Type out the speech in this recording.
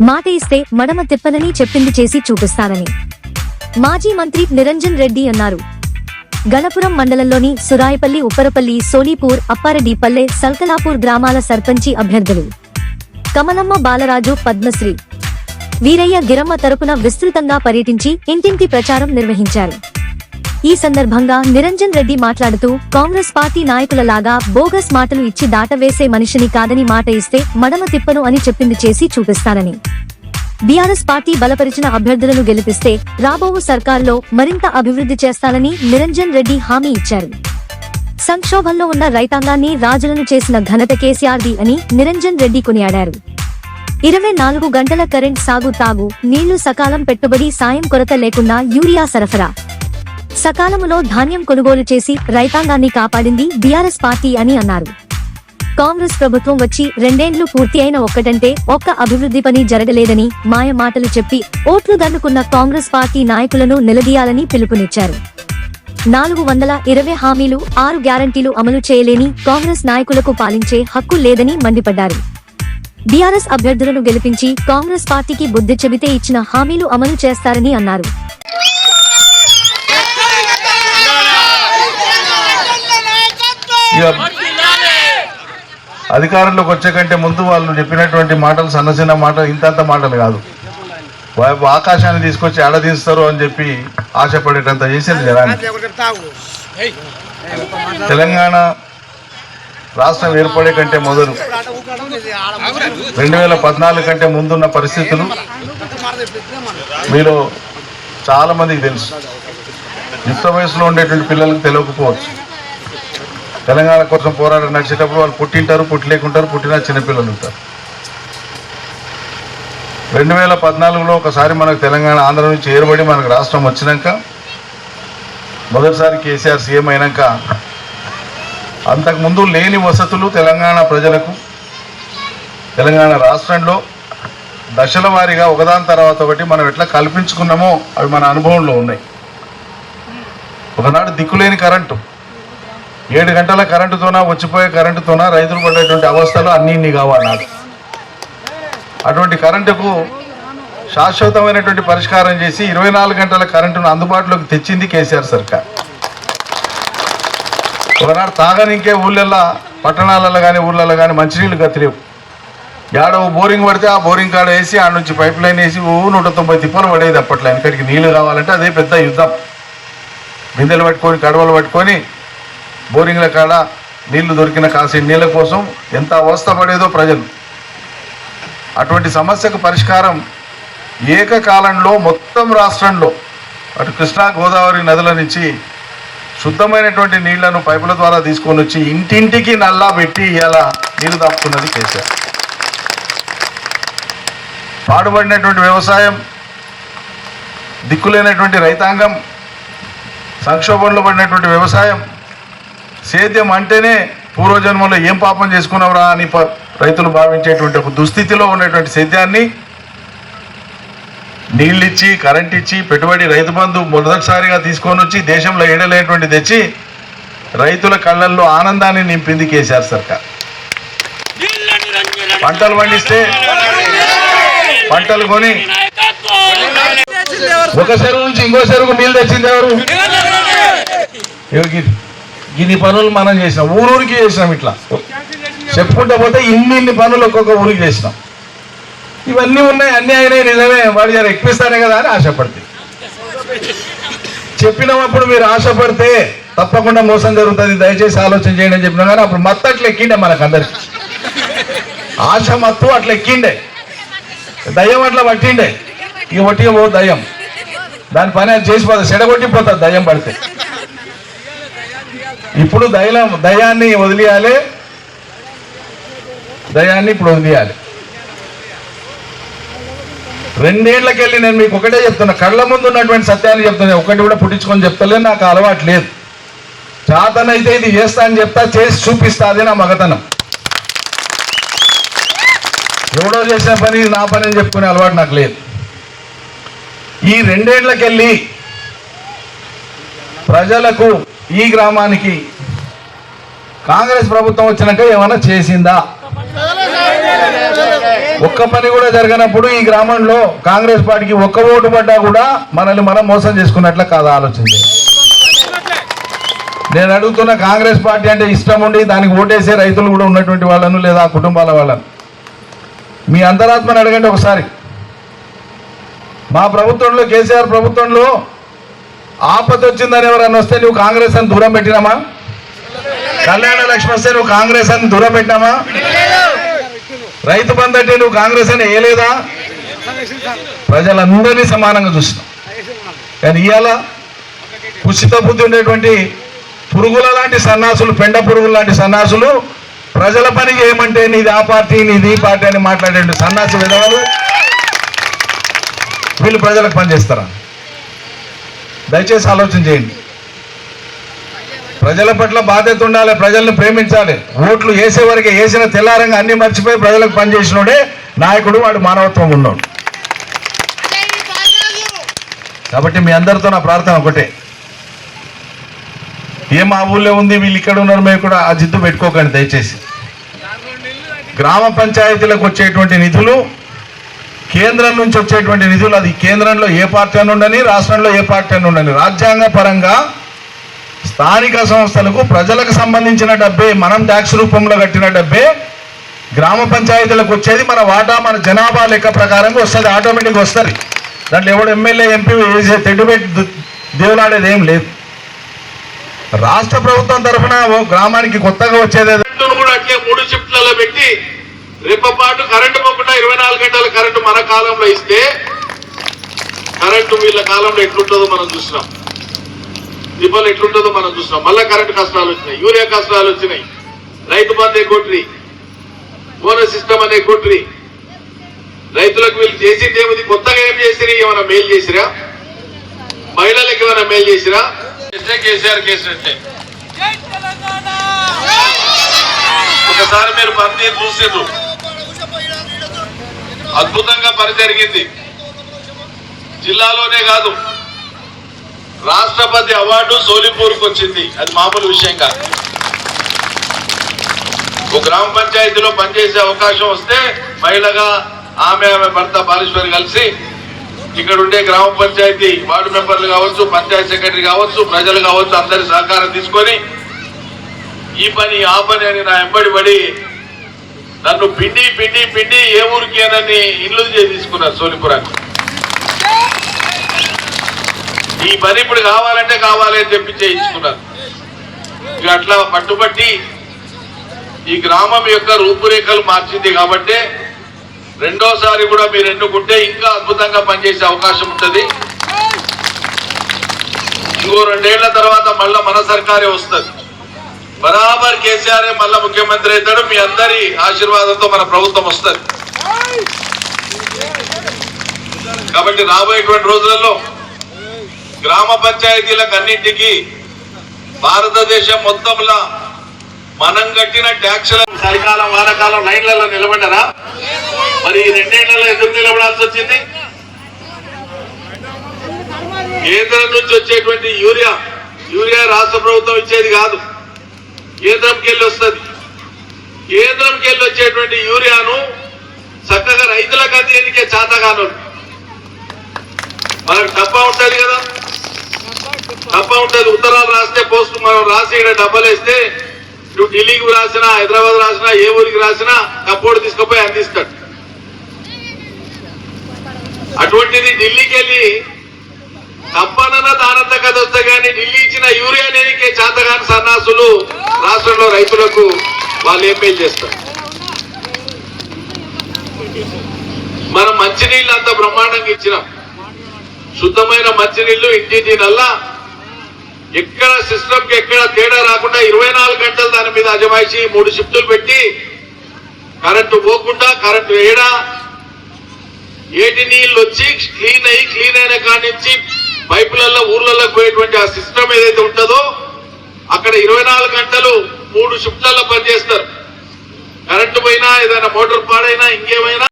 మాట ఇస్తే మడమ తిప్పనని చెప్పింది చేసి చూపిస్తానని మాజీ మంత్రి నిరంజన్ రెడ్డి అన్నారు. గణపురం మండలంలోని సురాయపల్లి, ఉప్పరపల్లి, సోలీపూర్, అప్పారెడ్డిపల్లె, సల్కలాపూర్ గ్రామాల సర్పంచి అభ్యర్థులు కమలమ్మ బాలరాజు, పద్మశ్రీ వీరయ్య గిరమ్మ తరపున విస్తృతంగా పర్యటించి ఇంటింటి ప్రచారం నిర్వహించారు. ఈ సందర్భంగా నిరంజన్ రెడ్డి మాట్లాడుతూ, కాంగ్రెస్ పార్టీ నాయకులలాగా బోగస్ మాటలు ఇచ్చి దాటవేసే మనిషిని కాదని, మాట ఇస్తే మడమ తిప్పను అని చెప్పింది చేసి చూపిస్తానని, బీఆర్ఎస్ పార్టీ బలపరిచిన అభ్యర్థులను గెలిపిస్తే రాబోవు సర్కారులో మరింత అభివృద్ధి చేస్తానని నిరంజన్ రెడ్డి హామీ ఇచ్చారు. సంక్షోభంలో ఉన్న రైతాంగాన్ని రాజులను చేసిన ఘనత కేసీఆర్ది అని నిరంజన్ రెడ్డి కొనియాడారు. 24 గంటల కరెంట్, సాగు, తాగు నీళ్లు, సకాలం పెట్టుబడి సాయం, కొరత లేకుండా యూరియా సరఫరా, సకాలములో ధాన్యం కొనుగోలు చేసి రైతాంగాన్ని కాపాడింది బీఆర్ఎస్ పార్టీ అని అన్నారు. కాంగ్రెస్ ప్రభుత్వం వచ్చి 2 ఏళ్లు పూర్తి అయిన ఒక్కటంటే ఒక్క అభివృద్ధి పని జరగలేదని, మాయ మాటలు చెప్పి ఓట్లు దండుకున్న కాంగ్రెస్ పార్టీ నాయకులను నిలదీయాలని పిలుపునిచ్చారు. 420 హామీలు, 6 గ్యారంటీలు అమలు చేయలేని కాంగ్రెస్ నాయకులకు పాలించే హక్కు లేదని మండిపడ్డారు. బీఆర్ఎస్ అభ్యర్థులను గెలిపించి కాంగ్రెస్ పార్టీకి బుద్ధి చెబితే ఇచ్చిన హామీలు అమలు చేస్తారని అన్నారు. అధికారంలోకి వచ్చే కంటే ముందు వాళ్ళు చెప్పినటువంటి మాటలు సన్న చిన్న మాటలు, ఇంతంత మాటలు కాదు. ఆకాశాన్ని తీసుకొచ్చి ఆడదీస్తారు అని చెప్పి ఆశపడేటంత చేసేది జనాన్ని. తెలంగాణ రాష్ట్రం ఏర్పడే కంటే మొదలు 2014 కంటే ముందున్న పరిస్థితులు మీరు చాలా మందికి తెలుసు. యుక్త వయసులో ఉండేటువంటి పిల్లలకు తెలియకపోవచ్చు. తెలంగాణ కోసం పోరాటం నడిచేటప్పుడు వాళ్ళు పుట్టింటారు, పుట్టలేకుంటారు, పుట్టిన చిన్నపిల్లలు ఉంటారు. 2014లో ఒకసారి మనకు తెలంగాణ ఆంధ్ర నుంచి ఏర్పడి మనకు రాష్ట్రం వచ్చినాక, మొదటిసారి కేసీఆర్ సీఎం అయినాక, అంతకుముందు లేని వసతులు తెలంగాణ ప్రజలకు తెలంగాణ రాష్ట్రంలో దశల వారీగా ఒకదాని తర్వాత ఒకటి మనం ఎట్లా కల్పించుకున్నామో అవి మన అనుభవంలో ఉన్నాయి. ఒకనాడు దిక్కులేని కరెంటు, 7 గంటల కరెంటుతోనా, వచ్చిపోయే కరెంటుతోనా రైతులు పడేటువంటి అవస్థలు అన్నీ కావాలి. అటువంటి కరెంటుకు శాశ్వతమైనటువంటి పరిష్కారం చేసి 24 గంటల కరెంటును అందుబాటులోకి తెచ్చింది కేసీఆర్ సర్కార్. ఒకనాడు తాగనికే ఊళ్ళల్లో, పట్టణాలలో కానీ ఊళ్ళల్లో కానీ మంచినీళ్ళు గతిలేవు. ఏడో బోరింగ్ పడితే ఆ బోరింగ్ కాడ వేసి ఆ నుంచి పైప్ లైన్ వేసి 190 తిప్పలు పడేది అప్పట్లో. ఇక్కడికి నీళ్లు కావాలంటే అదే పెద్ద యుద్ధం. బిందెలు పట్టుకొని, కడవలు పట్టుకొని బోరింగ్ల కాడ నీళ్లు దొరికిన కాసి నీళ్ళ కోసం ఎంత అవస్థ పడేదో ప్రజలు. అటువంటి సమస్యకు పరిష్కారం ఏకకాలంలో మొత్తం రాష్ట్రంలో అటు కృష్ణా, గోదావరి నదుల నుంచి శుద్ధమైనటువంటి నీళ్లను పైపుల ద్వారా తీసుకొని వచ్చి ఇంటింటికి నల్లా పెట్టి ఇలా నీళ్లు దాపుతున్నది కేసీఆర్. పాడుబడినటువంటి వ్యవసాయం, దిక్కులేనటువంటి రైతాంగం, సంక్షోభంలో పడినటువంటి వ్యవసాయం, సేద్యం అంటేనే పూర్వజన్మలో ఏం పాపం చేసుకున్నావురా అని రైతులు భావించేటువంటి ఒక దుస్థితిలో ఉన్నటువంటి సేద్యాన్ని నీళ్ళిచ్చి, కరెంట్ ఇచ్చి, పెట్టుబడి రైతు బంధు మొదటిసారిగా తీసుకొని వచ్చి దేశంలో ఏడలేటువంటి తెచ్చి రైతుల కళ్ళల్లో ఆనందాన్ని నింపింది కేసీఆర్ సర్కార్. పంటలు పండిస్తే పంటలు కొని ఒక చెరువు నుంచి ఇంకో చెరువుకు నీళ్ళు తెచ్చింది ఎవరు? ఇన్ని పనులు మనం చేసినాం, ఊరూరికి చేసినాం. ఇట్లా చెప్పుకుంటూ పోతే ఇన్ని పనులు ఒక్కొక్క ఊరికి చేసినాం. ఇవన్నీ ఉన్నాయి, అన్నీ అయినాయి, నిజమే. వాడు జర ఎక్కిస్తానే కదా అని ఆశపడితే, చెప్పినప్పుడు మీరు ఆశపడితే తప్పకుండా మోసం జరుగుతుంది, దయచేసి ఆలోచన చేయండి అని చెప్పినా కానీ అప్పుడు మత్తు అట్లా ఎక్కిండే మనకందరికి. ఆశ మత్తు అట్లా ఎక్కిండే, దయ్యం అట్లా పట్టిండే. ఇక ఒట్టిగా పో దయ్యం, దాని పని అది చేసిపోతుంది, చెడగొట్టిపోతుంది దయ్యం పడితే. ఇప్పుడు దయాన్ని వదిలేయాలి, దయాన్ని ఇప్పుడు వదిలేయాలి. 2 ఏళ్లకెళ్ళి నేను మీకు ఒకటే చెప్తున్నా, కళ్ళ ముందు ఉన్నటువంటి సత్యాన్ని చెప్తున్నా, ఒకటి కూడా పుట్టించుకొని చెప్తలే. నాకు అలవాటు లేదు. చాతనైతే ఇది చేస్తా అని చెప్తా, చేసి చూపిస్తా, అదే నా మగతనం. ఎవడో చేసిన పని నా పని అని చెప్పుకునే అలవాటు నాకు లేదు. ఈ 2 ఏళ్లకెళ్ళి ప్రజలకు, ఈ గ్రామానికి కాంగ్రెస్ ప్రభుత్వం వచ్చినాక ఏమైనా చేసిందా? ఒక్క పని కూడా జరగనప్పుడు ఈ గ్రామంలో కాంగ్రెస్ పార్టీకి ఒక్క ఓటు పడ్డా కూడా మనల్ని మనం మోసం చేసుకున్నట్ల కాదు ఆలోచించి. నేను అడుగుతున్న కాంగ్రెస్ పార్టీ అంటే ఇష్టం ఉండి దానికి ఓటేసే రైతులు కూడా ఉన్నటువంటి వాళ్ళను లేదా ఆ కుటుంబాల వాళ్ళను మీ అంతరాత్మని అడగండి ఒకసారి. మా ప్రభుత్వంలో కేసీఆర్ ప్రభుత్వంలో ఆపద వచ్చిందని ఎవరన్నా వస్తే నువ్వు కాంగ్రెస్ అని దూరం పెట్టినామా? కళ్యాణ లక్ష్మి వస్తే నువ్వు కాంగ్రెస్ అని దూరం పెట్టినామా? రైతు బంధు అంటే నువ్వు కాంగ్రెస్ అని వేయలేదా? ప్రజలందరినీ సమానంగా చూసినాం. కానీ ఇవాళ కుషిత బుద్ధి ఉండేటువంటి పురుగుల లాంటి సన్నాసులు, పెండ పురుగుల లాంటి సన్నాసులు ప్రజల పని చేయమంటే నీది ఆ పార్టీ నీది ఈ పార్టీ అని మాట్లాడే సన్నాసి విధవాలు వీళ్ళు ప్రజలకు పనిచేస్తారా? దయచేసి ఆలోచన చేయండి. ప్రజల పట్ల బాధ్యత ఉండాలి, ప్రజల్ని ప్రేమించాలి. ఓట్లు వేసే వరకే, వేసిన తెల్లారంగా అన్ని మర్చిపోయి ప్రజలకు పనిచేసినోడే నాయకుడు, వాడు మానవత్వం ఉన్నాడు. కాబట్టి మీ అందరితో నా ప్రార్థన ఒకటే, ఏం ఆ ఊళ్ళో ఉంది వీళ్ళు ఇక్కడ ఉన్నారు మేము కూడా ఆ జిద్దు పెట్టుకోకండి దయచేసి. గ్రామ పంచాయతీలకు వచ్చేటువంటి నిధులు, కేంద్రం నుంచి వచ్చేటువంటి నిధులు, అది కేంద్రంలో ఏ పార్టీ అని ఉండని, రాష్ట్రంలో ఏ పార్టీ అని ఉండని, రాజ్యాంగ పరంగా స్థానిక సంస్థలకు ప్రజలకు సంబంధించిన డబ్బే, మనం ట్యాక్స్ రూపంలో కట్టిన డబ్బే గ్రామ పంచాయతీలకు వచ్చేది. మన వాటా మన జనాభా లెక్క ప్రకారంగా వస్తుంది, ఆటోమేటిక్గా వస్తుంది. దాంట్లో ఎవడు ఎమ్మెల్యే ఎంపీ వేసే తెడ్డుపెట్టి దేవులాడేది ఏం లేదు. రాష్ట్ర ప్రభుత్వం తరఫున గ్రామానికి కొత్తగా వచ్చేది కూడా అట్లే 3 షిఫ్ట్లలో పెట్టి రేపపాటు కరెంటు పోకుండా 24 గంటల కరెంటు మన కాలంలో ఇస్తే కరెంటు వీళ్ళ కాలంలో ఎట్లుంటుందో మనం చూసినాం. దీపాలు ఎట్లుంటుందో మనం చూసినాం. మళ్ళా కరెంటు కష్టాలు వచ్చినాయి, యూరియా కష్టాలు వచ్చినాయి, రైతు బంధు కొట్రి, బోనస్ సిస్టమ్ అనే కొట్రి. రైతులకు వీళ్ళు చేసింది ఏమిది? కొత్తగా ఏం చేసినా? ఏమైనా మేలు చేసిరా? మహిళలకు ఏమైనా మేలు చేసిరా? కేసీఆర్ కేసినట్టే. ఒకసారి మీరు పనితీరు చూసిండ్రు, అద్భుతంగా పని జరిగింది. జిల్లాలోనే కాదు, రాష్ట్రపతి అవార్డు సోలిపూర్కి వచ్చింది. అది మామూలు విషయం కాదు. ఒక గ్రామ పంచాయతీలో పనిచేసే అవకాశం వస్తే మహిళగా ఆమె భర్త బాలేశ్వరి కలిసి ఇక్కడ ఉండే గ్రామ పంచాయతీ వార్డు మెంబర్లు కావచ్చు, పంచాయతీ సెక్రటరీ కావచ్చు, ప్రజలు కావచ్చు, అందరి సహకారం తీసుకొని ఈ పని ఆ పని అని నా ఎంబడి పడి నన్ను పిండి పిండి పిండి ఏ ఊరికి అని ఇల్లు తీసుకున్నారు సోలిపురాన్ని. ఈ పని ఇప్పుడు కావాలంటే కావాలి అని చెప్పి చేయించుకున్నారు. ఇక అట్లా పట్టుబట్టి ఈ గ్రామం యొక్క రూపురేఖలు మార్చింది. కాబట్టి రెండోసారి కూడా మీరు ఎన్నుకుంటే ఇంకా అద్భుతంగా పనిచేసే అవకాశం ఉంటుంది. ఇంకో 2 ఏళ్ల తర్వాత మళ్ళా మన సర్కారే వస్తుంది. బరాబర్ కేసీఆర్ మళ్ళా ముఖ్యమంత్రి అవుతాడు. మీ అందరి ఆశీర్వాదంతో మన ప్రభుత్వం వస్తుంది. కాబట్టి రాబోయేటువంటి రోజులలో గ్రామ పంచాయతీలకు అన్నింటికి భారతదేశం మొత్తంలో మనం కట్టిన ట్యాక్సుల చలికాలం వానకాలం లైన్లలో నిలబడ్డారా? మరి 2 ఏళ్లలో ఎందుకు నిలబడాల్సి వచ్చింది? కేంద్రం నుంచి వచ్చేటువంటి యూరియా రాష్ట్ర ప్రభుత్వం ఇచ్చేది కాదు, కేంద్రంకి వెళ్ళి వస్తుంది. కేంద్రంకి వెళ్ళి వచ్చేటువంటి యూరియాను చక్కగా రైతులకు అందేందుకే చేతగాను. మనకు డబ్బా ఉంటుంది కదా, డబ్బా ఉంటుంది. ఉత్తరాలు రాస్తే పోస్ట్ మనం రాసి ఇక్కడ డబ్బాలు వేస్తే నువ్వు ఢిల్లీకి రాసినా, హైదరాబాద్ రాసినా, ఏ ఊరికి రాసినా కప్పోడు తీసుకుపోయి అందిస్తాడు. అటువంటిది ఢిల్లీకి వెళ్ళి తప్పనన్న దానంత కథ వస్తే కానీ ఢిల్లీ ఇచ్చిన యూరియా నేనికే చేతగాని సన్నాసులు రాష్ట్రంలో రైతులకు వాళ్ళు ఏం మేలు చేస్తారు. మనం మంచినీళ్ళు అంత బ్రహ్మాండంగా ఇచ్చినాం. శుద్ధమైన మంచినీళ్లు ఇంటింటి నల్లా ఎక్కడ సిస్టమ్కి ఎక్కడ తేడా రాకుండా 24 గంటలు దాని మీద అజమాయిషి 3 షిఫ్టులు పెట్టి కరెంటు పోకుండా కరెంటు ఏడా ఏటి నీళ్ళు వచ్చి క్లీన్ అయిన కాడి నుంచి పైపులలో ఊర్లలో పోయేటువంటి ఆ సిస్టమ్ ఏదైతే ఉంటుందో అక్కడ 24 గంటలు 3 షిఫ్ట్లలో పనిచేస్తారు. కరెంటు పోయినా ఏదైనా మోటార్ పాడైనా ఇంకేమైనా